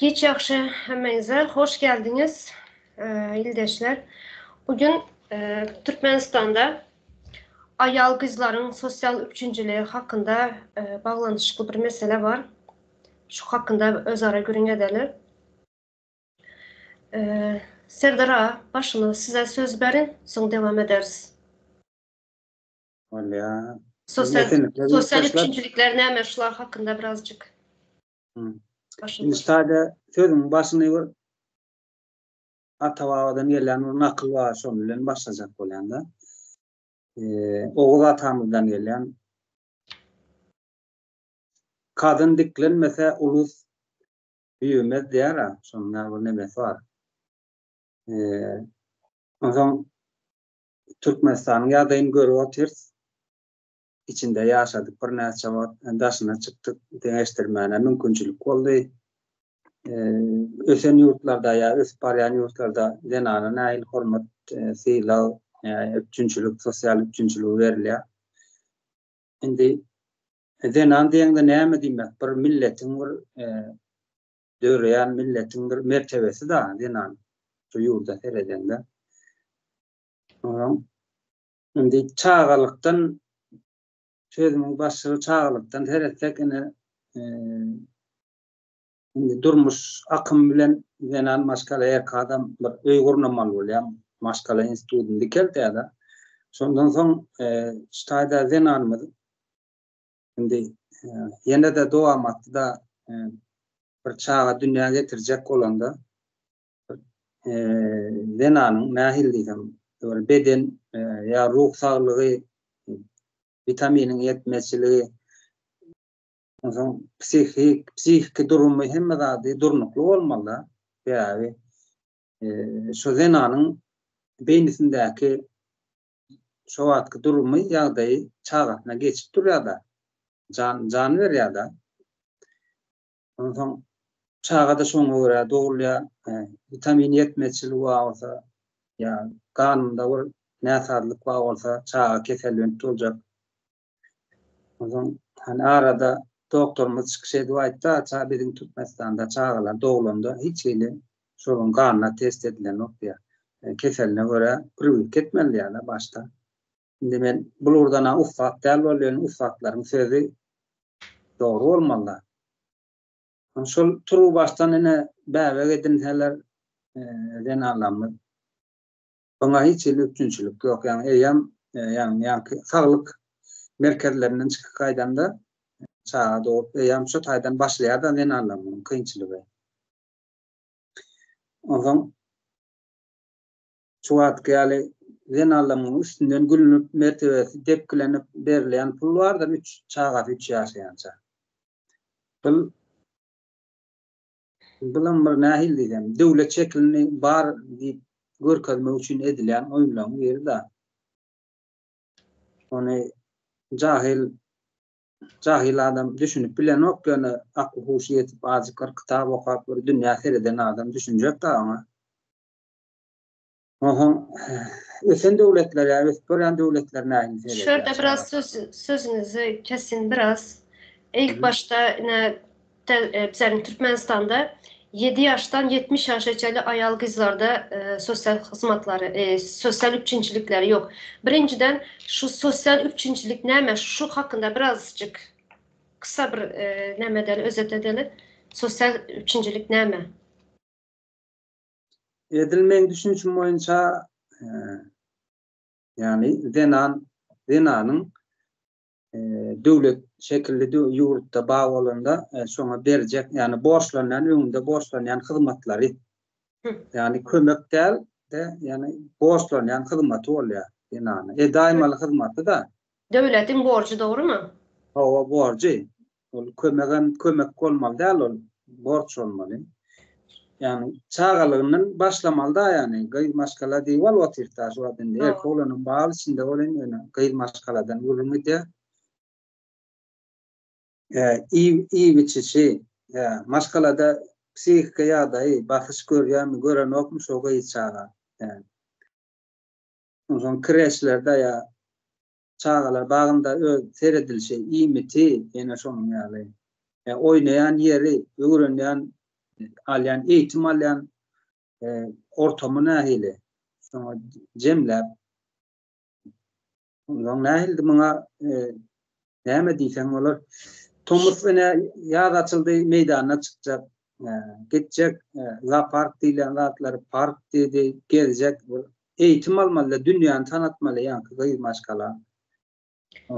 Geç yaxşı hemenize hoş geldiniz ildeşler. Bugün Türkmenistan'da ayal kızların sosyal üçüncülüğü hakkında bağlanışlı bir mesele var. Şu hakkında özara görün edelim. Serdar Ağa, başını size söz verin, sonra devam ederiz. Vallahi Sosyal üçüncülükler ne meşrular hakkında birazcık. Şimdi sadece sözün başını Atavavadan gelen nakıl var sonuyla başlayacak olan da. Oğul atamızdan gelen kadın diklenmese ulus büyümez diyer ha. Sonlar bu nemesi var. O zaman Türkmenistan'ın adayını görüyoruz. İçinde yaşadık. Bir neçe daşına çıktık. Değiştirmene mümkünçülük oldu. Ösen yurtlarda ya ösparyan yurtlarda denana nail hormat sıyla üçüncülük, sosyal üçüncülük veriliyor. Şimdi denan diyende neyme demek? Bir milletin bir döreyen milletin bir mertebesi da denan şu yurda seredende. Şimdi çağalıktan sözümün başı çağalıktan teretsek durmuş akım bilen denan maskala erkadam bir uygurnamalı olan maskala institutun dikeldi ya da sondan son stayda denanmadı. Şimdi yine de doğamattı da bir çağa dünyaya getirecek olan da denanın nahil diyeceğim. Beden ya ruh sağlığı, vitaminin yetmesiliği, psihik durumu hem de durnuklu olmalı. Yani şu denanın beynisindeki şu atkı durumu yağdayı çağatına geçip duruyor da can ver ya da ondan çağda şonu göre doğruya vitamin yetmezliği olsa ya kanında var nesadık var olsa çağa kesellik olacak. Ondan hani arada doktorumuz çıkış ediyor da çağ bizim Türkmenistan'da çağlar doğulunda hiç öyle sorun kanına test edilen noktaya keseline göre pürüvük etmeli yani başta. Şimdi ben buradan ufak değerli ufakların sözü doğru olmalı. Şu turu baştan yine beraber edinseler denanlamı. Bana hiç üçüncülük yok. Yani sağlık merkezlerinden çıkıp kaydanda sağa doğru şu taydan başlayan da denanlamının kıyınçılığı. O zaman şu atkıyali denanlamının üstünden gülünüp mertebesi tepkilenip verilen pul var da 3 çağa 3 yaşayanca. Bulan bir nahil diyeceğim. Devlet şeklini bar deyip görkezme için edilen oyunların yeri de. Onu cahil adam düşünüp bilen yok yani akıl huşu yetip azıcık kitap okuyup bir dünya seyreden adam düşünecek de ama. Ösen devletler ya, ösporan devletler nahil seyreder. Şurada biraz sözünüzü kesin biraz. İlk başta bizim Türkmenistan'da 7 yaştan 70 yaşayacalı ayal kızlarda sosyal hizmetleri, sosyal üçüncülükleri yok. Birinciden şu sosyal üçüncülük neymiş? Şu hakkında birazcık kısa bir özet edelim. Sosyal üçüncülük neymiş? Edilmeyen düşüncüm boyunca yani denanın devlet şekilli yurtta bağlılığında sonra verecek yani borçlanan önünde borçlanan hizmetleri yani kömek değil de yani borçlanan hizmeti oluyor denanın. Daima hizmeti da devletin borcu doğru mu? O borcu. Kömek olmalı değil o borç olmalı. Yani çağalığının başlamalı da yani gayr maskala değil var o tirtaş o adında. Erke olanın bağlı içinde olan yani gayr maskaladan vurulmu diye iyi biçişi maskalada psihik ya da bakış görüyor gören okmuş o gayr çağlar. Yani o zaman kreşlerde ya çağlar bağında seyredilişi iyi miti yine sonun yani. Oynayan yeri, öğrenen alyan eğitim alyan ortamı nähili şoňa jemläp onuň nähildi muňa näme diýsen bolar Tomuz ene ýaz açyldy meýdana çykjak gitjek park diýlen zatlar park diýdi gezjek eğitim almaly dünýäni tanatmaly ýa-ni gyýmaşkala.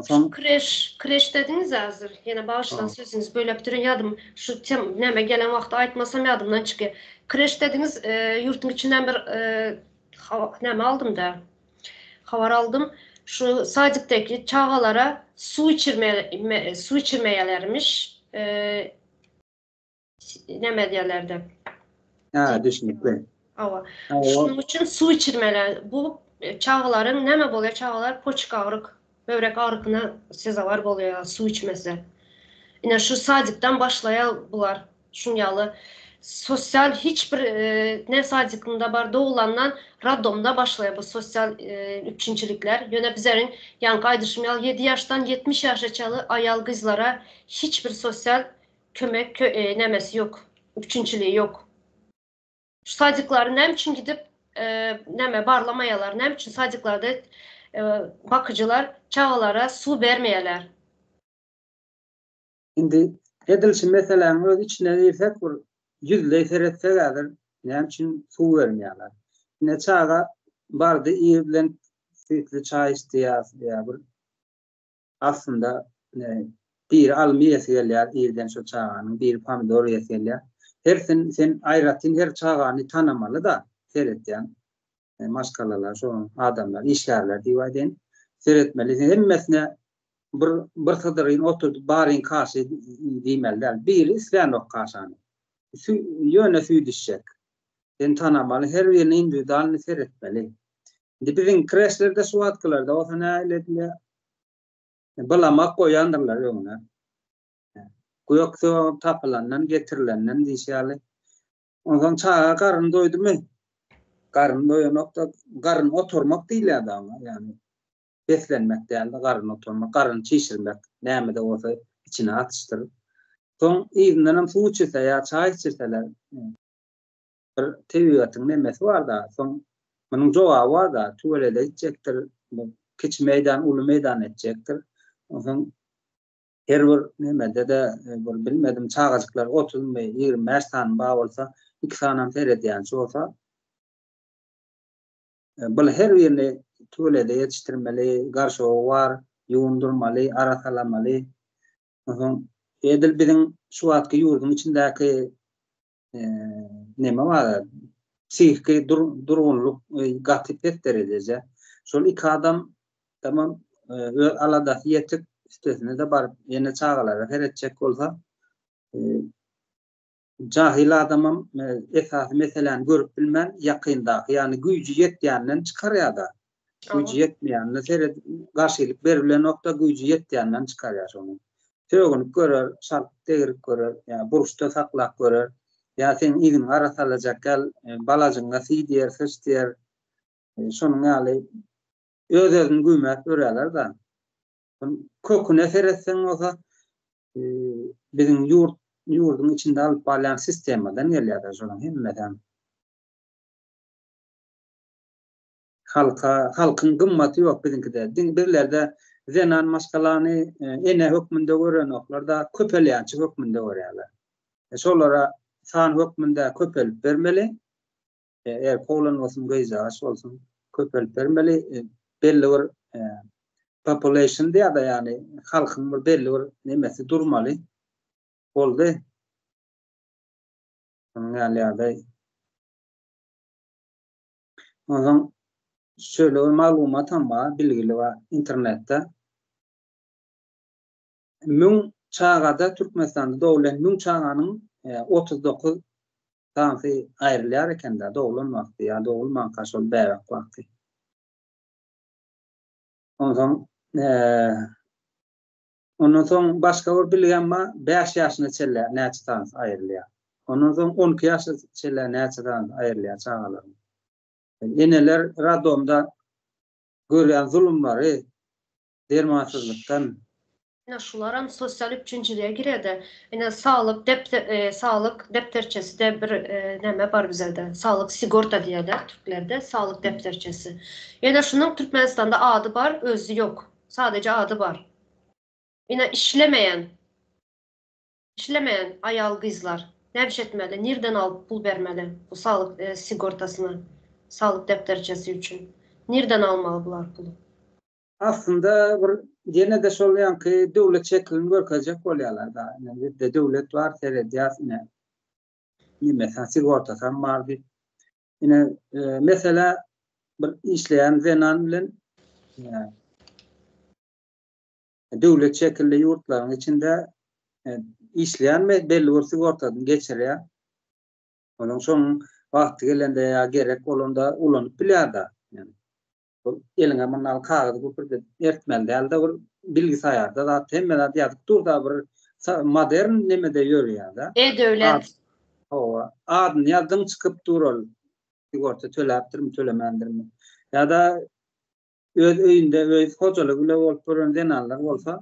Şu kreş dediniz hazır. Yine bağışlan sözünüz böyle bitirin yadım. Şu neme gelen vakti aytmasam yadımdan çıkıyor. Kreş dediniz yurtun içinden bir neme aldım da. Havar aldım. Şu Sacık'taki çağalara su içirmeyelermiş. Neme diyorlardı. Ha, düşünükle. Şunun için su içirmeler. Bu çağaların neme boluyor çağalar poçuk ağrık. Böbrek ağrıkına sezavar boluyor su içmesi. Yine şu Sacık'tan başlayan bular. Şunyalı. Sosyal hiçbir ne Sacık'ında bar doğulandan Radom'da başlıyor bu sosyal üçüncülükler. Yöne bizlerin yani kaydışmayalı 7 yaştan 70 yaşa çalı ayal kızlara hiçbir sosyal kömek nemesi yok. Üçüncülüğü yok. Şu Sacıkları nem için gidip neme barlamayalar. Nem için Sacıklarda bakıcılar çağalara su vermeyeler. Şimdi edilsin mesela öz içine girsek bir yüzle seyretse kadar nem için su vermeyeler. Yine çağa bardı iyi bilen sütlü çay istiyor ya bir aslında bir almiyesi yerler iyiden şu çağının bir pomidor yerler. Her sen ayratin her çağını tanımalı da seyret yani. Maskalalar, şu adamlar, işlerler diýýärler. Seyretmeli. Hemmesine bir sadaryn oturdu baryn karşı diýmeller. Bir islanok karşany. Ýöne süýdüşek. Sen tanamaly her birini individualny seyretmeli. Bizim kreşlerde suatkylarda o sana elediler. Balamak koýandyrlar ýöne. Goýoksa tapylandan getirilenden diýýärler. Ondan çağa garyn doýdumy? Garın doyunokta garın oturmak değil adamı yani beslenmek değil garın oturmak garın çişirmek näme de olsa içine atıştırıp son izinden su içse ya çay içseler bir tebiatın nemesi var da son bunun jogaby var da tuvalede içecektir kiç meydan ulu meydan edecektir son her bir nemede de bir bilmedim çağacıklar 30 ve 20 san bağ olsa 2 sanam seyrediyen olsa bul her birini tuvalede yetiştirmeli, garşoğu var, yuundurmalı, aratalamalı. Edil bizim şu atki yurdun içindeki neme var? Psihiki durgunluk gatipet derecece. Şol iki adam tamam alada yetip üstesine de bar yine çağalara heretçek olsa cahil adamım esas mesela görüp bilmem yakında yani gücü yetdiğinden çıkarıyor da gücü yetmeyenle seyret karşılık verilen nokta gücü yetdiğinden çıkarıyor onu. Söğünü görür, şart değir görür, yani buruşta saklak görür. Ya sen izin arasalacak gel balacınla diyer, sıç diyer. Şunun yani özün güymek öreler da. Köküne seyretsen olsa bizim yurdun içinde alıp bağlayan sistemadan gelýär şonuň hemmeden. Halkın gymmaty ýok bizinkide. Birlerde zenan maşgalany ene hökmünde gören oklarda köpelýänçi hökmünde görýärler. Şolara san hökmünde köpelip bermeli. Eğer kolan olsun gyýjaş olsun köpelip bermeli. Belli bir population diýär da yani halkın bir belli bir nemesi durmaly. Oldu. Yani o zaman şöyle bir malumat ama bilgili var internette. Mün çağada Türkmenistan'da doğulan mün çağının 39 tanesi ayrılıyor iken de doğulan vakti ya doğulman kaşol beyrak vakti. Ondan sonra başka bir bilgi ama 5 yaşına çelle neçe tanesi ayrılıyor. Ondan sonra 12 yaşına çelle neçe tanesi ayrılıyor çağaların. Eneler Radom'da görülen zulümleri, dermansızlıktan Yine şularan sosyal üçüncülüğe giredi. Yine sağlık depterçesi de bir neme var bizde. Sağlık sigorta diyorlar Türklerde. Sağlık depterçesi. Yine şunun Türkmenistan'da adı var, özü yok. Sadece adı var. Yine işlemeyen ayal kızlar ne etmeli? Nereden alıp pul vermeli bu sağlık sigortasını, sağlık depterçesi için? Nereden almalı bular pulu? Aslında gene de şolayan ki devlet şeklini görkecek bolýarlar da. Yani de devlet var serediyat ne mesela sigortasan var bir. Yine mesela bir işleyen zenan bilen devlet şekilli yurtların içinde işleyen belli bir sigortadan geçirýär. Onun son vakti gelende ya gerek olanda ulanıp bilýär da. Yani eline manal kağıdı bu bir ertmelde elde bir bilgisayarda da temmelat yazıp dur da bir modern nemede yürüyor da. E-Devlet. Adını yazdım çıkıp durul. Sigorta töläpdirmi tölemendirmi. Ya da öz öýünde öz hojalyk bile bolup denanlar bolsa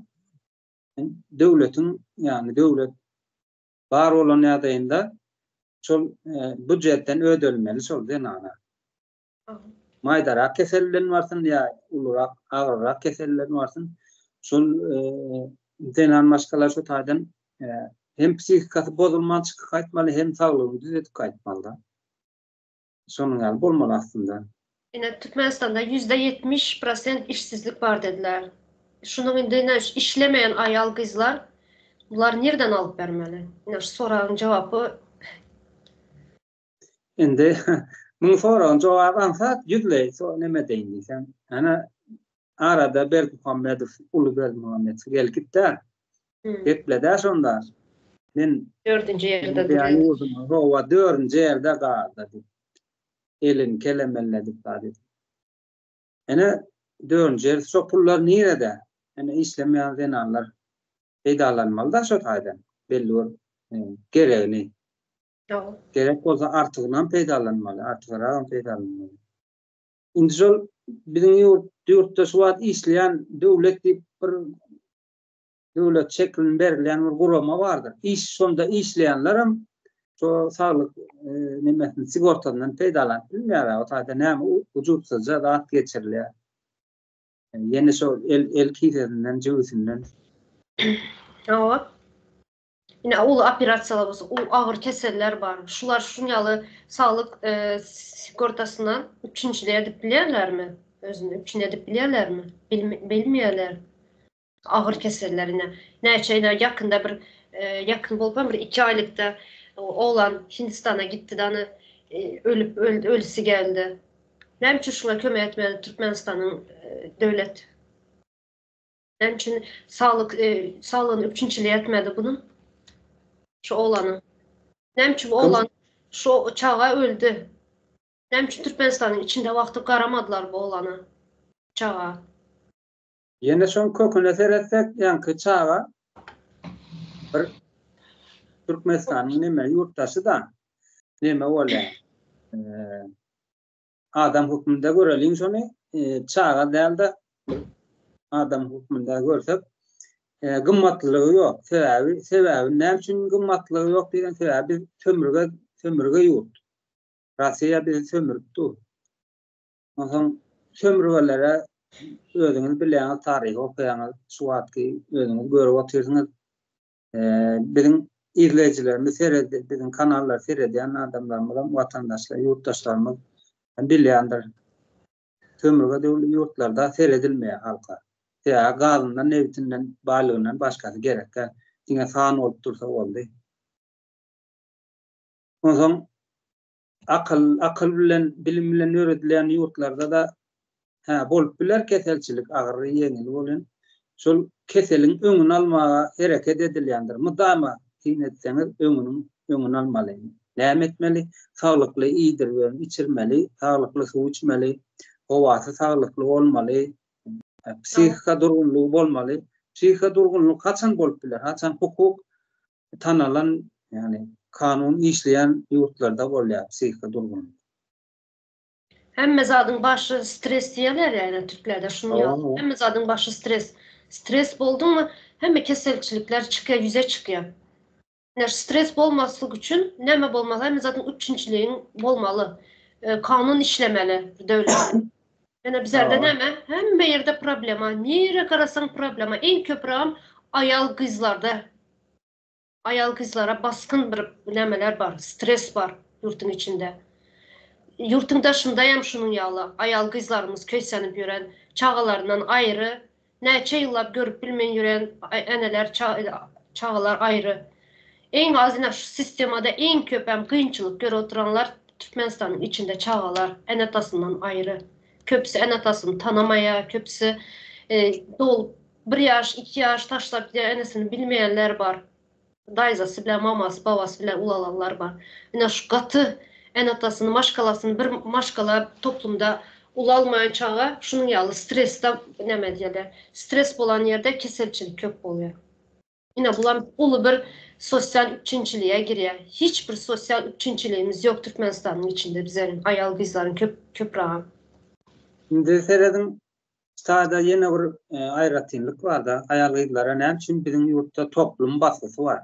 devletin yani devlet var olan ýagdaýynda şol budjetten ödülmeli şol denana. Maydarak kesellerin varsın ya ulurak ağırak kesellerin varsın. Şol denan başkalar şu taýdan hem psikikasy bozulman çykyp gaýtmaly hem saglygyny düzeltip gaýtmaly. Şonuň ýaly bolmaly aslında. Yine Türkmenistan'da %70% işsizlik var dediler. Şunun indi işlemeyen ayal kızlar bunlar nereden alıp vermeli? Yine şu sorağın cevabı Indi muň soragyň jogaby ansat yüzle so neme deýin sen. Ana arada Berkmuhammedow uly Berkmuhammedow gelipdi. Geplede şonda. Men 4. yerde yani duruyor. uzun rowa 4. yerde galdy. Elin kelemelledik badi. Ene 4. yer şu pullar nerede? Ene işlemeýän zenanlar peýdalanmaly da şu taýdan. Belli bir geregli. Gerek bolsa artygyndan peýdalanmaly, artygyragyn peýdalanmaly. Indi şol biziň ýurtda şu wagt işleýän döwlet bir döwlet şeklini berilýän bir gurama bardyr. İş sonda işleýänlerim şu saglyk nemesini sigortadan peýdalanıp bilmeýär. O taýda näme ujutsuzca zat geçirilýär. Ýene şol el kizerinden, jüwüsinden. Yine ulu operasiyalar bolsa, ulu ağır keseller var. Şular şunyalı sağlık sigortasından üçüncülüğe edip bilýärlermi? Özünü üçüncü edip bilýärlermi? Bilmeýärler. Ağır kesellerine. Näçe yakında bir yakın bolup bir 2 aylykda oğlan Hindistan'a gitti de ölüsü geldi. Näme üçin şuna kömek etmeli Türkmenistan'ın devlet? Näme üçin sağlığını üçüncülüğe etmedi bunun? Şu oğlanın. Näme üçin bu oğlan şu çağa öldü? Näme üçin Türkmenistan'ın içinde wagty garamadylar bu oğlany? Çağa. Ýene şoň köküne seretsek, ýanky çağa bir Türkmenistanyň neme ýurtdaşy da neme bolýar. Adam hukmunda göreliň şonu çağa däldi. Adam hukmunda görsek gymmatlygy ýok. Sebebi näme üçin gymmatlygy ýok diýen sebebi sömürge ýurt. Russiýa bizi sömüripdi. Onuň sömürgelere özüňiz bilýän taryhy okuýaňyz, şu wagtky özüňiz görüp oturýarsyňyz. Biziň izleyijilerimiz biziň kanallar seyredýän adamlarymyz, watandaşlar, ýurtdaşlarymyz bilýändir. Sömürge ýurtlarda seyredilmeýär halka. Ya galyndan nebitinden balygynyň başgasy gerekkä diňe san bolup dursa boldy. Onuň akıl bilen bilim bilen öğretilen ýurtlarda da bolup biler keselçilik agyr ýeňil bolan. Şol keseliň öňüni almaga hereket edilýändir. Mudama tinetseňiz öňüni almaly. Näme etmeli? Saglyklly iýdir we içirmeli, saglyklly suw içmeli, howasy saglykly bolmaly, psikika durgunlygy bolmaly. Psikika durgunlyk kaçan bolup biler? Haçan hukuk tanalan, yani kanun işleyen ýurtlarda bolýar psikika durgunlyk. Hemme zadyň başı stres diýerler ýa-ni Türklerde şunu ýaly. Hemme zadyň başı stres. Stres boldu mu hemme keselçilikler çıkıyor, yüze çıkıyor. Stres bolmaslık için neme bolmalı? Hem zaten üçüncülüğün bolmalı. Kanun işlemeli devlet. Yani bizlerde Aa, neme? Hem yerde problema. Nere karasan problema. En köprüm ayal kızlarda. Ayal kızlara baskın bir nemeler var. Stres var yurtun içinde. Yurtun daşındayam şunun yalı. Ayal kızlarımız köysenip yören, çağalarından ayrı. Neçe yıllap görüp bilmeyen yören eneler, çağalar ayrı. En azından şu sistemada en köpem kıyınçılık göre oturanlar Türkmenistan'ın içinde çağalar en atasından ayrı. Köpsü en atasını tanımaya, köpsü dol bir yaş, 2 yaş taşlap enesini bilmeyenler var. Dayzası bilen, maması, babası bilen ulalanlar var. Yine şu katı en atasını, maşkalasını bir maşkala toplumda ulalmayan çağa şunun yalı streste ne medyalar. Stres olan yerde keselçilik kök oluyor. Yine bulan ulu bir sosyal üçüncülüğe giriyor. Hiçbir sosyal üçüncülüğümüz yok Türkmenistan'ın içinde bizlerin ayal kızların köprağı. şimdi seyredin stada yine bir ayrıtınlık var da ayal kızlara ne için bizim yurtta toplum baskısı var.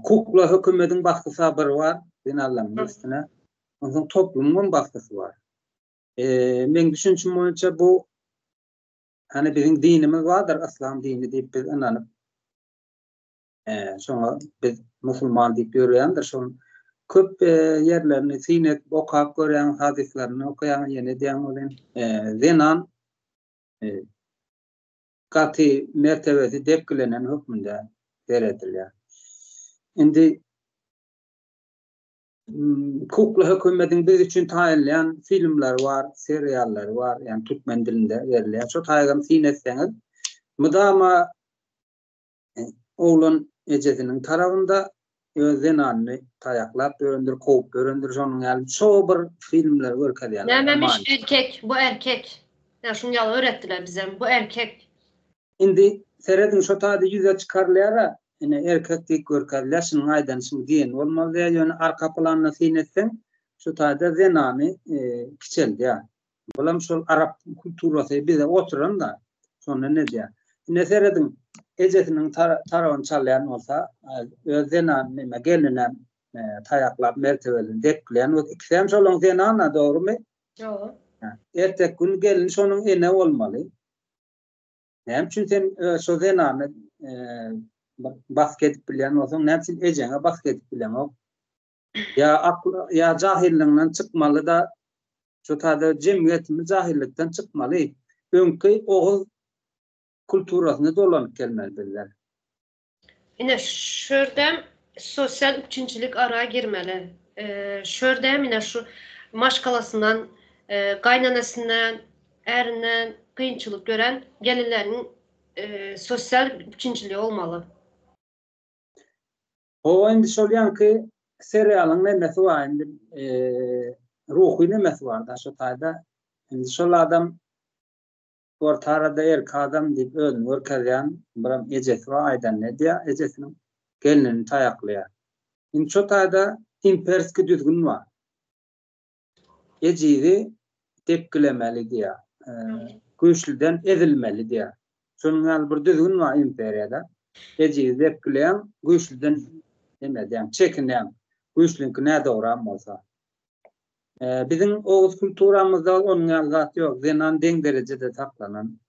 Kukla hükümetin baskısı bir var. Dinallanın üstüne. Ondan toplumun baskısı var. Ben düşünçüm boyunca bu hani bizim dinimiz vardır, İslam dini deyip biz inanıp sonra biz Müslüman deyip yürüyendir. Sonra köp yerlerini sinet okuyup gören, hadislerini okuyan yeni diyen olan zinan katı mertebesi depkilenen hükmünde verildiler. Şimdi hukukla hükümetin biz için tayinleyen filmler var, seriyaller var, yani Türkmen dilinde verilen. Şu tayyip sinetseniz, müdama oğlun ecedinin tarafında zenanını tayaklap, göründür, kovup göründür, onun yani çoğu bir filmler var kadiyalar. Nememiş erkek, bu erkek. Ya şunu yalı öğrettiler bize, bu erkek. Şimdi seyredin şu tadı yüze çıkarlayara, yine erkeklik görkadiler, şunun aydan şimdi giyin olmalı ya, yani arka planına sinetsen, şu tadı zenanı kiçeldi ya. Bulam şu Arap kulturası bize oturan da sonra ne diye. Ne seyredin ecesinin tarafını çalayan olsa zenan neme gelinen tayaklar mertebelerini dekleyen o ikisem şolun zenana doğru mu? Yok. Ertek gün gelin şonun ene olmalı. Hem çünkü sen şu zenanı basket bilen olsan ne için ecene basket bilen o. Ya cahilliğinden çıkmalı da şu tadı cemiyetimiz cahillikten çıkmalı. Önkü oğuz kulturasını dolanıp gelmelidirler. Yine şördem sosyal üçüncülük araya girmeli. Şördem yine şu maşkalasından, kaynanasından, erinden kıyınçılık gören gelinlerin sosyal üçüncülüğü olmalı. O indi şolyan ki serialın nemesi var indi ruhu nemesi var da şu tayda indi şol adam ortarada erk adam deyip ölüm örkeryan biram ecesi var aydan ne diye ejesinin gelinini tayaklaya. Indi şu tayda imperski düzgün var. Ecidi tepkilemeli diye. Güçlüden ezilmeli diye. Şunun bir düzgün var imperiyada. Ecidi tepkileyen güçlüden demeden çekinen güçlünkü ne doğru olsa. Bizim Oğuz kulturamızda onun yazatı yok. Zenan den derecede saklanan.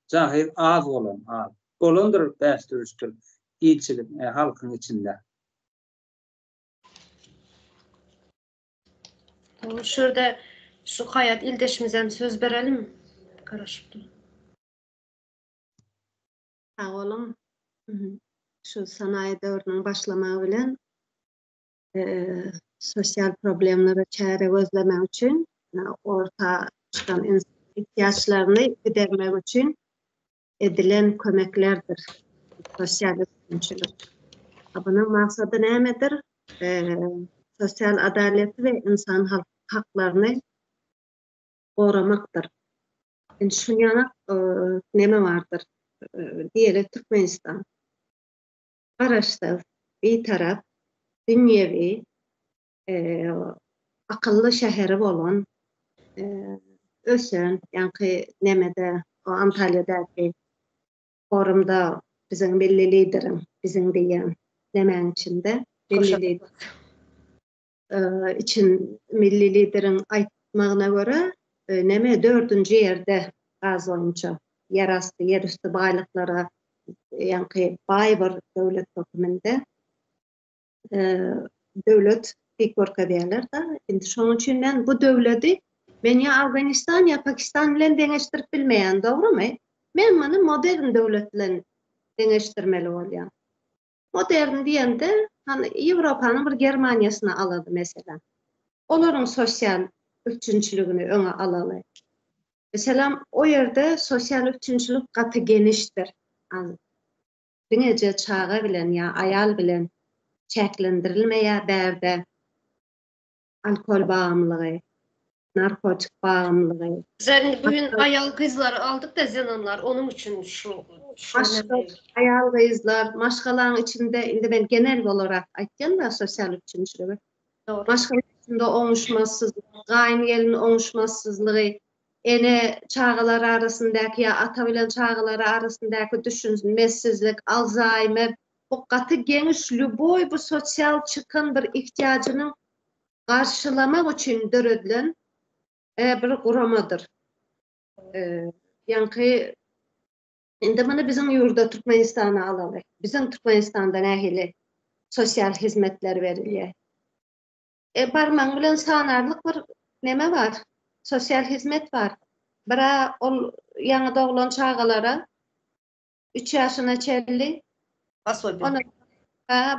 Cahil az olan. Az. Olundur bestürüstür. İyicilik halkın içinde. Şurada şu hayat ildeşimize söz verelim mi? Karışık. Sağ olun. Şu sanayi dövrünün başlamağı bilen sosyal problemlere çare gözlemek için orta çıkan insan ihtiyaçlarını gidermek için edilen kömeklerdir. Sosyal üçüncülük. Bunun maksadı nedir? Sosyal adaleti ve insan haklarını korumaqdır. Şunu yana neme vardır? Diyelim Türkmenistan. Araçta bir taraf dünyevi akıllı şehri olan ösen, yani nemede, o Antalya'daki forumda bizim milli liderim, bizim diyen nemen içinde milli lider için milli liderin aytmağına göre neme 4. yerde gaz oyuncu yer astı, yer üstü baylıklara yani bay var devlet dokumende devlet bir korka derler da şimdi şunun için ben bu devleti ben ya Afganistan ya Pakistan ile deneştirip bilmeyen doğru mu? Ben bunu modern devletle deneştirmeli olyan. Modern diyende hani Avrupa'nın bir Germanyasını aladı mesela. Onların sosyal üçüncülüğünü öne alalı. Mesela o yerde sosyal üçüncülük katı geniştir. Binece çağa bilen ya ayal bilen çeklendirilmeye berde alkol bağımlılığı, narkotik bağımlılığı, Sen bugün ayal kızları aldık da zenanlar onun için şu ayal kızlar, maşkaların içinde, indi ben genel olarak aytken da sosyal üçüncülüğü. doğru. Maşkaların içinde onuşmazsızlık, gayn gelin onuşmazsızlığı, ene çağıları arasındaki ya ata bilen çağıları arasındaki düşünmezsizlik, Alzheimer, bu katı geniş lüboy bu sosyal çıkın bir ihtiyacının karşılamak için döredilen bir kuramadır. Yani indi bunu bizim yurda Türkmenistan'a alalım. Bizim Türkmenistan'da nähili sosyal hizmetler veriliyor. Barman bilen sanarlık bir neme var? Sosyal hizmet var. Bira ol yaňy doglan çağalara 3 ýaşyna çelli. Ona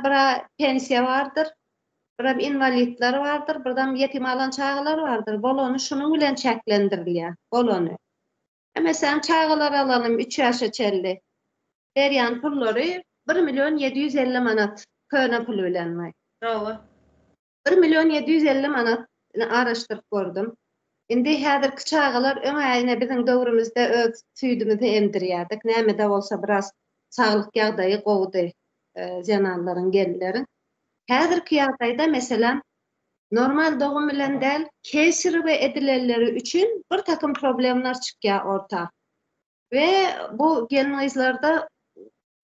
bira pensiya vardır. Bira invalidler vardır. Birden yetim alan çağalar vardır. Bolony şunun bilen çeklendirilýär. Bolony. Mesela çağalar alalım 3 ýaşa çelli. Berýän pullary 1.750.000 manat köne pulu bilen var. Bravo. 1.750.000 manat araşdyrıp gördüm. Indi häzirki çağalar öňe bizim döwrümizde öz süýdümizi emdirýärdik. Näme-de bolsa biraz saglyk ýagdaýy gowdy janarlaryň gellerin. Häzirki ýagdaýda mesela normal dogum bilen del kesiri we edilenleri üçin bir takım problemler çykýar orta. Ve bu genizlarda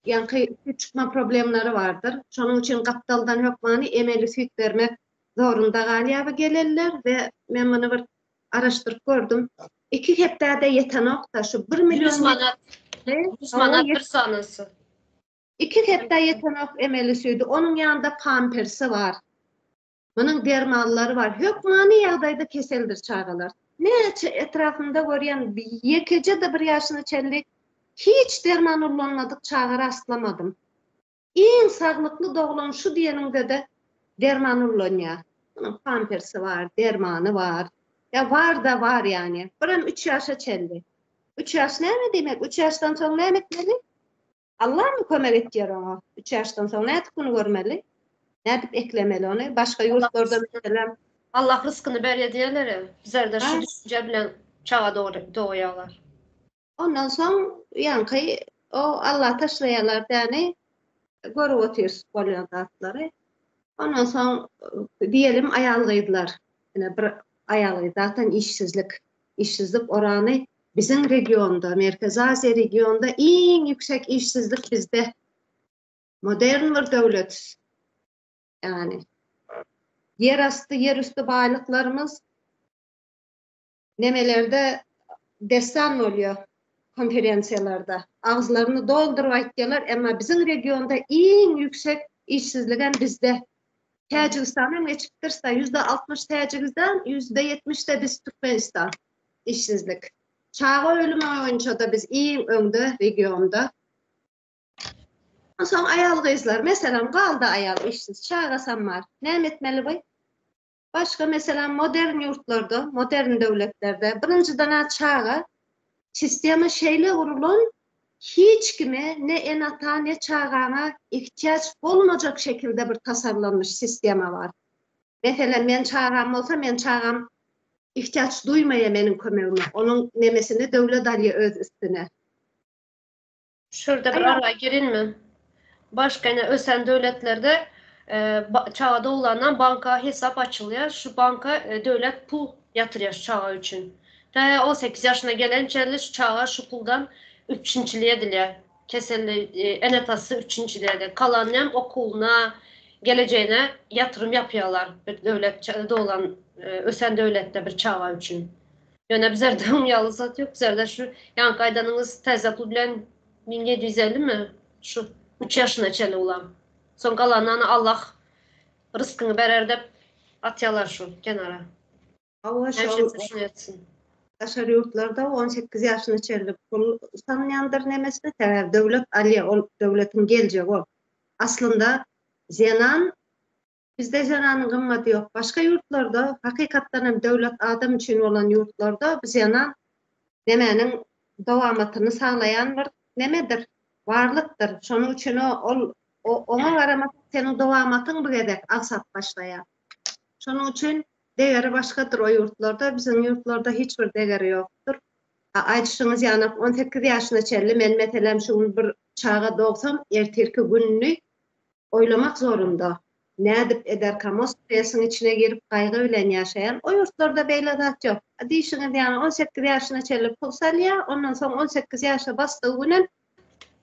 yani çıkma problemleri vardır. Şonun için kaptaldan hökmany emeli süýt bermek zorunda galýar gelirler ve men bunu bir araşdyrıp gördüm. 2 heptada yeten nokta şu 1 milyon 100 manat bir sanısı. 2 heptada yeten emeli süýdi. Onun ýanynda pampersi var. Bunun dermanları var. Hökmany ýagdaýda keseldir çağalar. Näçe etrafında görýän ýekece de bir ýaşyna çellik hiç derman ullanmadyk çağa rastlamadım. En saglıklı doglan şu diýeninde de derman ullanýar. Bunun pampersi var, dermanı var. Ya var da var yani. Biram 3 ýaşa çeldi. 3 ýaş näme demek? 3 ýaşdan soň näme etmeli? Allah mı kömek etýär ona? 3 ýaşdan soň näme bunu görmeli? Nädip eklemeli onu? Başga ýurtlarda mesela Allah rızkını berýär diýerler. Bizler de şu düşünce bilen çağa doğuyalar. Ondan soň ýanky o Allah taşlaýarlar yani görüp otyrs bolýandatlary. Ondan soň diýelim aýalgydylar. Ene bir aýaly zaten işsizlik orany bizim regionda, Merkezi Aziýa regionda en ýüksek işsizlik bizde. Modern bir döwlet. Yani yer üstü baýlyklarymız nemelerde destan bolýar konferensiýalarda. Ağızlarını doldurup aýtdylar, emma bizim regionda en ýüksek işsizlik bizde. Täjikistanyň geçipdirse %60 Täjikistan, %70 de biz Türkmenistan işsizlik. Çağa ölüm oýunça da biz en öňde regionda. Soň aýal gyzlar, meselem galdy aýal işsiz, çağa sanmar. Näme etmeli bu? Başka mesela modern ýurtlarda, modern döwletlerde birinciden çağa sistema şeýle gurulan hiç kime ne en ata ne çağana ihtiyaç olmayacak şekilde bir tasarlanmış sistema var. Mesela men çağam olsa men çağam ihtiyaç duymaya menin kömegime. Onun nemesini döwlet alýar öz üstüne. Şurada bir araya girinmi? Başka ösen devletlerde çağda olanan banka hesap açılıyor. Şu banka devlet pul yatırıyor çağa için. Ve 18 yaşına gelen çelli şu çağa şu puldan 3-çiliğe dile. Keselli en atası 3-çiliğe de. Kalan hem okuluna, geleceğine yatırım yapıyorlar. Bir devletçede olan, ösen devlette bir çağa için. Yani bizler de umyalı zat yok. Bizler de şu yan kaydanınız teyze pul bilen 1750 mi? Şu 3 yaşına çeli olan. Son kalanlarını Allah rızkını berer de atyalar şu kenara. Ava Her şey şu taşın etsin. aşağı yurtlarda 18 yaşına çelip pul sanyandır nemesine sebep devlet aliye ol devletin gelecek o. Aslında zenan bizde zenanın kıymeti yok. Başka yurtlarda hakikaten hem devlet adam için olan yurtlarda zenan demenin devamatını sağlayan bir nemedir? Varlıktır. Şunun için ona aramak senin devamatın bu gedek alsat başlaya. Şunun için değeri başkadır o yurtlarda. Bizim yurtlarda hiçbir değeri yoktur. Aytışınız yani 18 yaşına çelli men metelem şu bir çağa doğsam ertirki gününü oylamak zorunda. Ne edip eder kamos stresin içine girip kaygı bilen yaşayan o yurtlarda beyle dat yok. Dişiniz yani 18 yaşına çelli pul salya ondan sonra 18 yaşa bastığı günün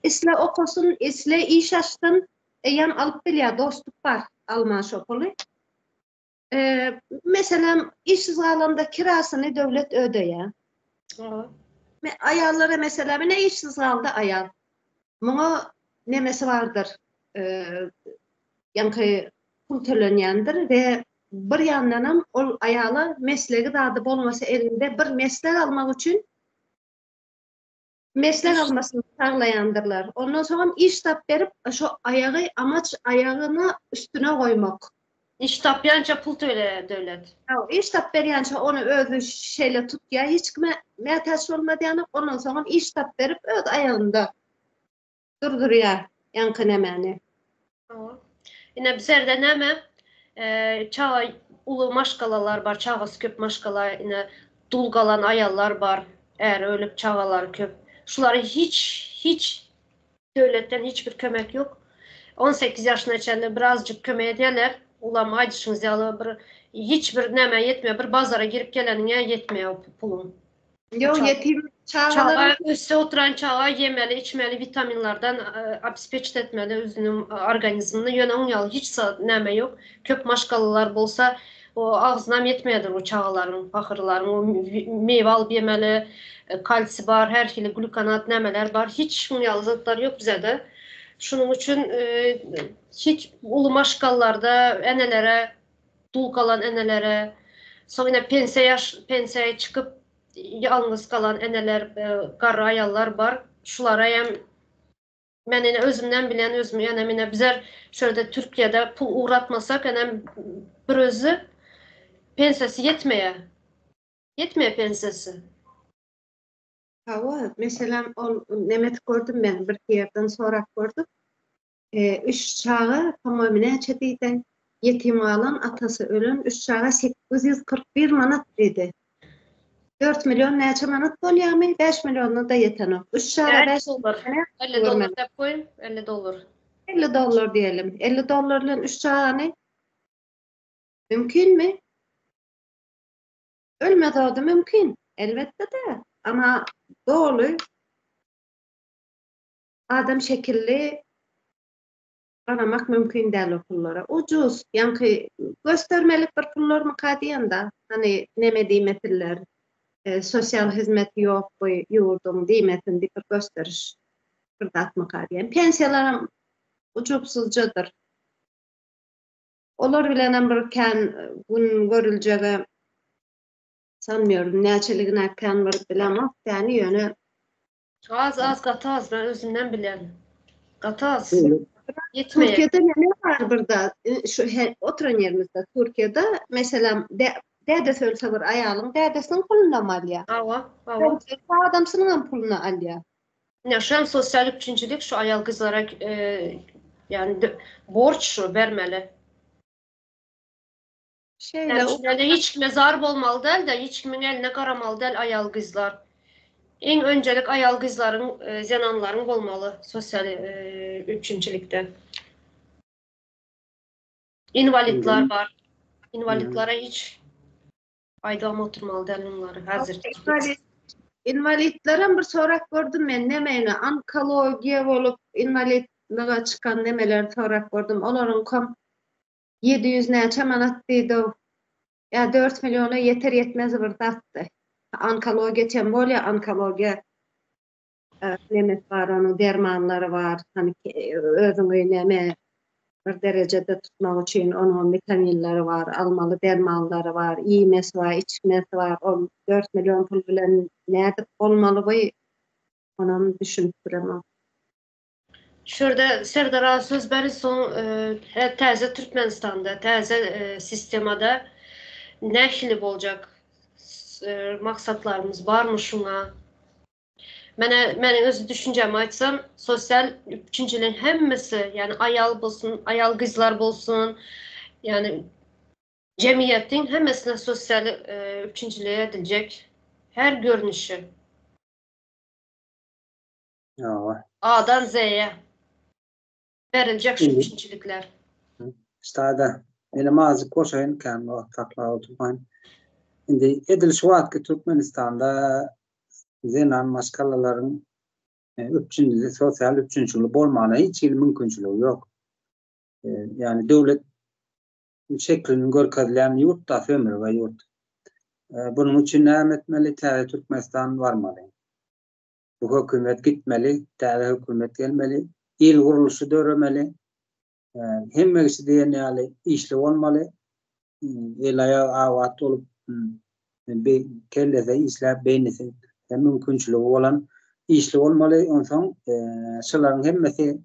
isle okusun, isle iş açtın yan alıp bilya dostluk var Alman şokolu. Mesela işsiz alanda kirasını devlet ödeye. Ayarlara mesela ne işsiz kaldı ayar. Buna nemesi vardır. Yani pul tölenyendir ve bir yandan o ayarlar mesleği daha da olması elinde bir meslek almak için meslek almasını sağlayandırlar. Ondan sonra iş tap verip şu ayağı amaç ayağını üstüne koymak. İş tapyanca pul töle devlet. İş tap veriyanca onu özü şeyle tut ya hiç kime mehtaç olmadı yani ondan sonra iş tap verip öz ayağında durduruyor yankı nemeni. Yine bizler de neme çağa ulu maşkalalar var, çağız köp maşkala yine dulgalan ayallar var. Eğer ölüp çağalar köp. Şuları hiç devletten hiçbir kömek yok. 18 yaşına içinde birazcık kömeğe ediyorlar. Ulan haydışınız yalı bir hiçbir neme yetmiyor. Bir bazara girip gelenine yetmiyor pulun. Yok yetim Çağa çağaların üstte oturan çağa yemeli, içmeli, vitaminlerden abspeçt etmeli özünün organizmini. Yöne unyalı hiç neme yok. Köp maşkalılar bolsa o ağzına yetmeyedir o çağaların, fakırların. O meyve alıp yemeli, kalsi var, her şeyle glukanat nemeler var. Hiç unyalı zatlar yok bize de. Şunun için hiç ulu maşkallarda enelere, dul kalan enelere, sonra penseye çıkıp yalnız kalan eneler, qarra ayallar var. Şulara hem men özümden bilen özümü yani bizler şöyle Türkiye'de pul uğratmasak yani bir özü pensiyası yetmeye pensiyası. hava mesela o nemet gördüm ben bir yerden sonra gördüm. Üç çağı tamamına çetiden yetim alan atası ölen üç çağı 841 manat dedi. 4 milyon neçe manat bolýarmy? 5 milyonu da yeten o. 3 çağa 5 dolar. 50 dolar. dolar da koyun, 50 dolar. 50 dolar diyelim. 50 dolarla 3 çağını mümkün mü? Ölmedi o da mümkün. Elbette de. Ama doğru adam şekilli aramak mümkün değil o pullara. Ucuz. Yani göstermelik bir pullar mı kadiyen da hani neme dimetiller sosyal hizmet yok bu yurdun dimetin bir gösteriş fırdatma kadiyen. Pensiyalar ucupsuzcadır. Olur bilen bir gün görüleceği sanmıyorum. Neçeligin erken bir bilemem. Yani yönü Az katı az ben özümden bilen. Katı az. Yetmeye. Türkiye'de ne var burada? Şu oturan yerimizde Türkiye'de mesela dede söylese bir ayalım dedesinin puluna malya. Ava. Adamsının puluna alya. Ya şu an sosyal üçüncülük şu ayal kızlara yani borç şu vermeli. Şeyle o Yani hiç kime zarp olmalı değil de hiç kimin eline karamalı değil ayal kızlar. En öncelik ayal kızların, zenanların olmalı sosyal üçüncülükte. İnvalidler var. İnvalidlere hiç Aydam oturmalı däl onları häzir. Invalidlerin bir sorak gördüm men nemeýini onkologiýa bolup invalidliga çykan nemeler sorak gördüm. Olaryň kom 700 näçe manat diýdi. Ya 4 milyona yeter yetmez bir zatdy. Onkologiýa çem bolýa onkologiýa nemet bar, onu dermanlary bar. Hani özüňi neme bir derecede tutmak için onun vitaminleri var, almalı dermanları var, iğmesi var, içmesi var. 4 milyon pul bilen näde olmalı bu? Onu düşünüp duramam. Şurada Serdar söz beri son täze Türkmenistanda, täze sistemada nähili boljak maksatlarımız var mı şuna? Mene öz düşüncemi açsam, sosyal üçüncülüğün hemmesi, yani ayal bolsun, ayal kızlar bolsun, yani cemiyetin hemmesine sosyal üçüncülüğe edilecek her görünüşü. Ya. A'dan Z'ye verilecek şu üçüncülükler. İşte da elim azı koşayın kendi ortaklığa oturmayın. Şimdi edil şu vaatki Türkmenistan'da zenan maskalaların üçüncülüğü, sosyal üçüncülüğü bolmana hiç mümkünçülüğü yok. Yani devlet şeklinin görkezleyen yurt da ömür ve yurt. Bunun için ne etmeli? Täze Türkmenistan varmalı. Bu hükümet gitmeli, täze hükümet gelmeli, il guruluşu döremeli. Hemmesi diyen yani işli olmalı. Elaya avat olup kellese işler beynisi mümkünçülüğü olan işli olmalı. Ondan şuların hemmesi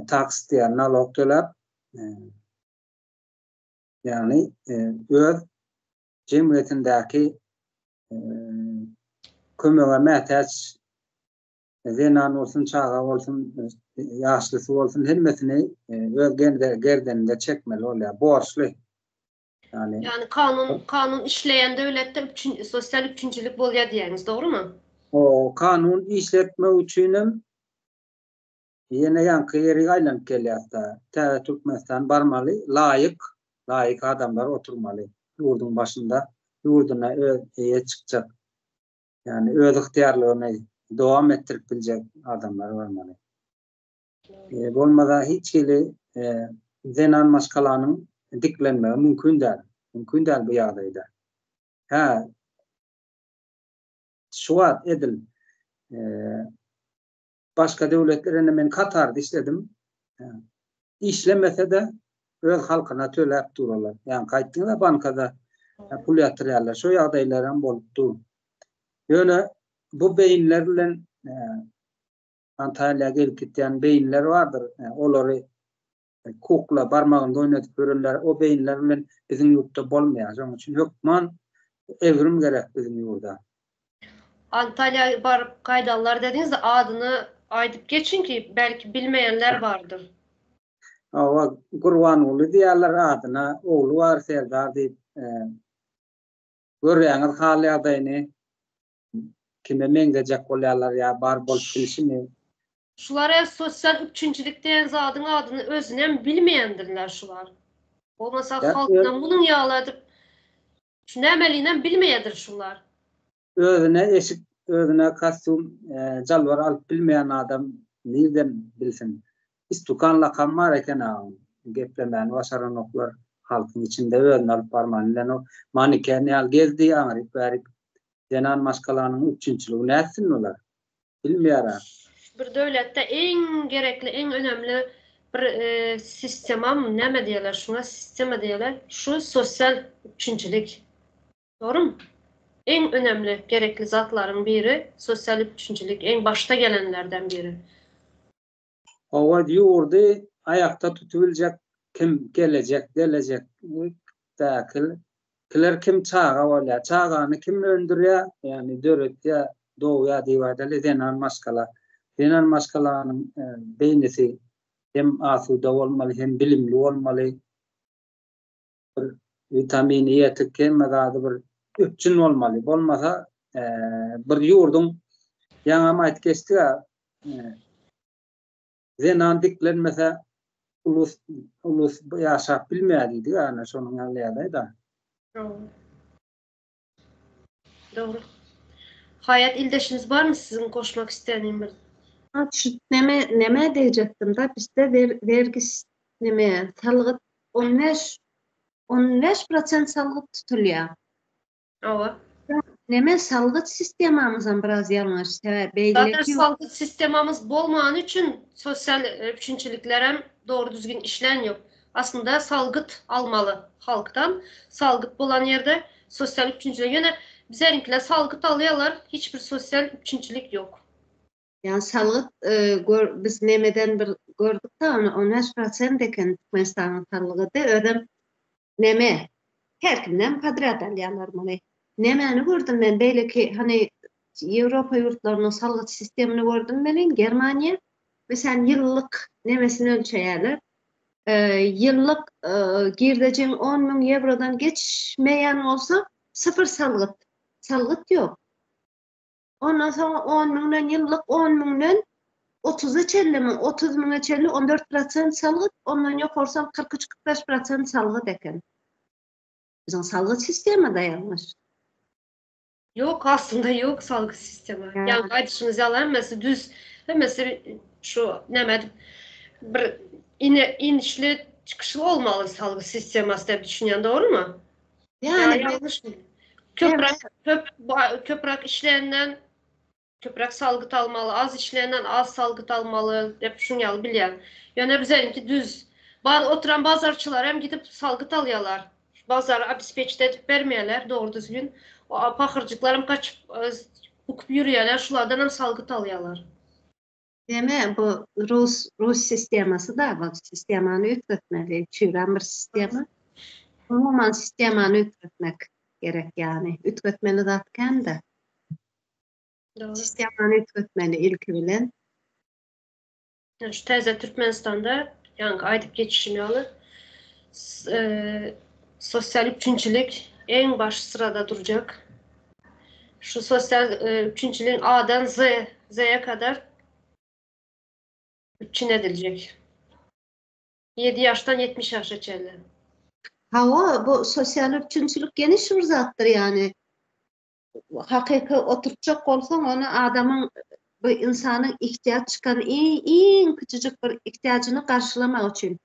taksit yani nalog төлep yani öz cemiyetindeki kömeğe mätäç zenan olsun, çağa olsun, yaşlısı olsun hemmesini öz gerdeninde çekmeli oluyor. Borçlu. Yani kanun işleyen devlette sosyal üçüncülük bolýar diýeniz, doğru mu? O kanun işletme üçinem yine yankı yeri aylanyp gelýär. Täze Türkmenistan barmaly, laýyk adamlar oturmaly. Yurdun başında, yurduna öýe çykjak. Yani öz ihtiýarlygyny dowam ettirip biljek adamlar barmaly. Bolmada hiç ili zenan maskalaanyň diklenmegi mümkün däl. Mümkün däl bu ýagdaýda. Şu wagt edil başka devletlerine men Katar'da işledim. İşlemese de öz halkyna töläp durarlar. Yani kaýtdyňda bankada pul ýatyrýarlar. Şu ýagdaýlar bolupdy. Ýöne bu beyinler bilen Antalyaga gelip gitýän beyinler bardyr. Olary kukla barmagynda oynatyp görürler. O beyinler bilen biziň ýurtda bolmaýar. Şoň üçin hökman evrim gerek biziň ýurda. Antalya barıp kaydalar dediğinizde adını aydıp geçin ki belki bilmeyenler vardır. Awa Gurbanoğlu diýerler adyna, oğlu var Serdar diýip görýäňiz hal ýagdaýyny kime meňdejek bolýarlar ýa bar bolup bilişimi. Şulara sosyal üçüncülük diýen zadyň adyny özünem bilmeýändirler şular. Bolmasa halkdan bunun ýagladyp şu nämelinen bilmeýärdir şular. Özüne eşik, özüne kostüm, jalbar alıp bilmeýän adam nerden bilsin? İstukan lakam var eken ağam. Geplemän başaran oklar halkyň içinde özüne alıp barman. O manikeni al gezdi aňryp berip zenan maskalaanyň üçüncülüğü näsin olar? Bilmeýär. Bir döwletde en gerekli, en önemli bir sistemam näme diýerler şuna? Sistema diýerler. Şu sosyal üçüncülük. Doğru mu? En önemli, gerekli zatların biri sosyal üçüncülük, en başta gelenlerden biri. Ova ýurdy ayakta tutubiljek kim gelecek täkil kiler kim çağa bolýar, çağany kim öndürýär, yani döretýär, dowýar diýýärler zenan maskala. Zenan maskalanyň beýnesi hem asuda bolmaly, hem bilimli bolmaly. Vitamini ýetik kemmegady bir üçin olmaly. Bolmasa bir ýurdun ýaňam aýtyp geçdi ya zenan diklenmese ulus ýaşap bilmeýärdi ýa-ni şonuň ýaly da. Doğru. Hayat ildeşiniz var mı sizin koşmak isteyeniniz? Şu neme diyecektim da bizde vergis neme salgıt 15% salgıt tutuluyor. Ava. Neme salgıt sistemamızdan biraz yanlış. Belli Zaten ki sağlık sistemimiz bolmagan üçün sosyal üçüncülükler hem doğru düzgün işlen yok. Aslında salgıt almalı halktan. Salgıt bolan yerde sosyal üçüncülük. Yine bizerinkiler salgıt alıyorlar. Hiçbir sosyal üçüncülük yok. yani salgıt biz nemeden bir gördük da 15% eken Türkmenistan'ın salgıtı ödem neme her kimden padrat alıyorlar bunu. Nemeni gördüm ben böyle ki hani Avrupa yurtlarının salgıt sistemini gördüm ben Germanya mesela yıllık nemesini ölçerler. Yıllık girdeceğin 10.000 eurodan geçmeyen olsa sıfır salgıt. Salgıt yok. Ondan sonra 10.000'den yıllık 10.000'den 30'a çellimi, 30.000'e çelli 14% salgıt, ondan yok olsam 43-45% salgıt eken. Bizim salgıt sistemi de yanlış. Yok aslında yok salgı sistemi. Yani. Yani kaydışınız yalan mesela düz mesela şu nemedim bir inişli çıkışlı olmalı salgı sistemi aslında düşünüyorsun doğru mu? Yani yanlış mı? Köprak işlerinden köprak salgıt almalı, az işlerinden az salgıt almalı. Hep şunu yalı bilyen. Yani bizimki düz. Oturan bazarçılar hem gidip salgıt alıyorlar. Bazar abispeçte edip vermeyeler doğru düzgün. O pakırcıklarım kaçıp hukup yürüyorlar. Şulardan hem salgıt alıyorlar. deme bu Rus sisteması da bak sistemini ütretmeli. Çüren bir sistemi. Umuman sistemini ütretmek gerek yani. Ütretmeni zatken de. Doğru. Sistemini ütretmeli ilk bilen. Yani şu teyze Türkmenistan'da yani aydıp geçişim yolu sosyal üçüncülük en baş sırada duracak. Şu sosyal üçüncülüğün A'dan Z'ye kadar üçün edilecek. 7 yaştan 70 yaşa çelle. Bu sosyal üçüncülük geniş bir zattır yani. Hakiki oturacak olsan onu adamın bu insanın ihtiyaç çıkan en küçücük bir ihtiyacını karşılamak için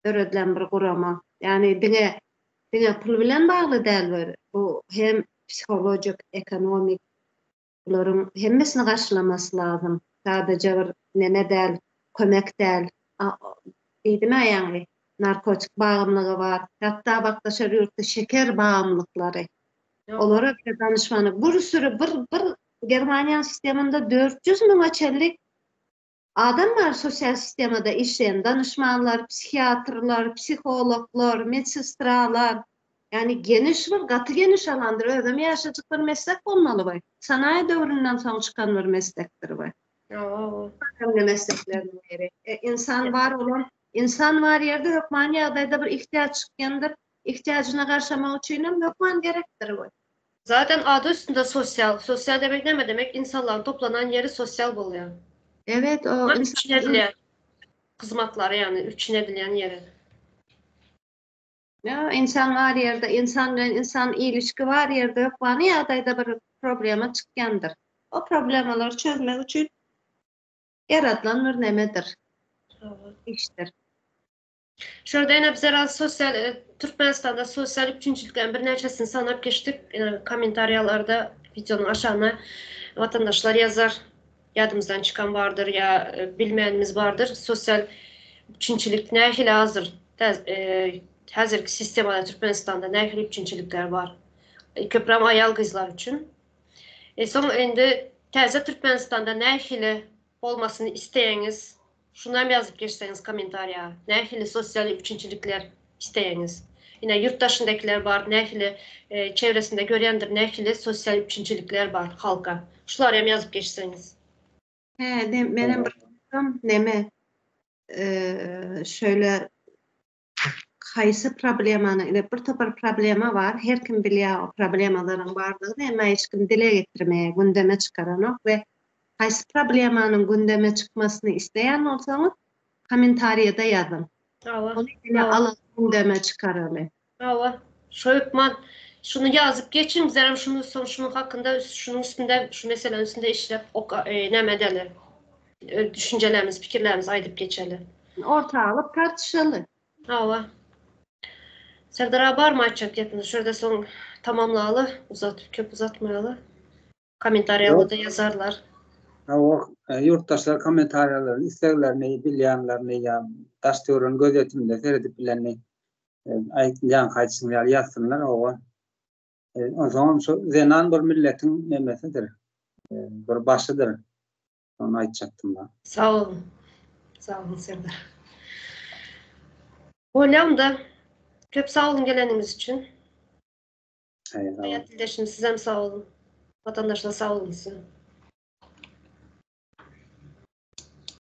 öğretilen bir kurama. Yani bine pul bilen bağlı değil bu hem psikolojik, ekonomik bunların hemmesini karşılaması lazım. Sadece bir ne değil, kömek değil. Dedim yani narkotik bağımlılığı var. Hatta bak dışarı yurtta şeker bağımlılıkları. Olarak da danışmanı bir sürü bir Germanya sisteminde 400 bin çellik adam var sosyal sistemde işleyen danışmanlar, psikiyatrlar, psikologlar, medsestralar. Yani geniş bir, katı geniş alandır. Ödem yaşayacak bir meslek olmalı bu. Sanayi dövründen sonra çıkan bir meslektir bu. Önemli mesleklerden biri. İnsan var olan, insan var yerde yokman yağdayda bir ihtiyaç çıkandır. İhtiyacına karşılamak için yokman gerektir bu. Zaten adı üstünde sosyal. Sosyal demek ne demek? İnsanların toplanan yeri sosyal buluyor. Evet o üçün edilen hizmetleri yani üçün edilen yeri. Ya insan var yerde, insan ilişki var yerde yok var ya da bir problema çıkandır. O problemleri çözmek için yaratılan bir nemedir, iştir. Şurada yine bize raz sosyal Türkmenistan'da sosyal üçüncülükten bir neçesini sanıp geçtik. Komentaryalarda videonun aşağına vatandaşlar yazar. Yadımızdan çıkan vardır ya bilmeyenimiz vardır. Sosyal üçüncülük ne ile hazır? Hazırki sistemada Türkmenistan'da ne ile üçüncülükler var? Köprem ayal kızlar için. Son indi təzə Türkmenistan'da ne ile olmasını isteyeniz, şundan yazıp geçseniz komentariya. Ne ile sosyal üçüncülükler isteyeniz. Yine yurttaşındakiler var, ne ile çevresinde görendir, ne ile sosyal üçüncülükler var halka. Şuları hem yazıp geçseniz. Benim bir neme şöyle kaysı problemanı, bir topar problema var. Her kim biliyor o problemaların vardığını ama hiç kim dile getirmeye, gündeme çıkaran ve kaysı problemanın gündeme çıkmasını isteyen olsanız komentariyada yazın. Onu yine alıp gündeme çıkaralım. Şoyukman şunu yazıp geçin, zaten şunun hakkında, şunun üstünde, şu meselenin üstünde işlep näme derler, düşüncelerimiz, fikirlerimiz aydıp geçeli. Orta alıp tartışalı. Hava. Serdar abi var mı açacak yapınız? Şurada son tamamlayalı, köp uzatmayalı. Komentaryalı da yazarlar. O yurttaşlar komentaryalarını, isteklerini, bilýänlerini ya daşdöwrün gözetiminde seredip bilenni aýtylýan haýsynlar ýazsynlar owa. O zaman şu zenan bir milletin nemesidir. Bir başıdır. Onu aýtjakdym ben. Sağ olun. Sağ olun Serdar. Olam da köp sağ olun geleniniz için. Eyvallah. Hayat dildeşim, size sağ olun. Vatandaşlar sağ olun size.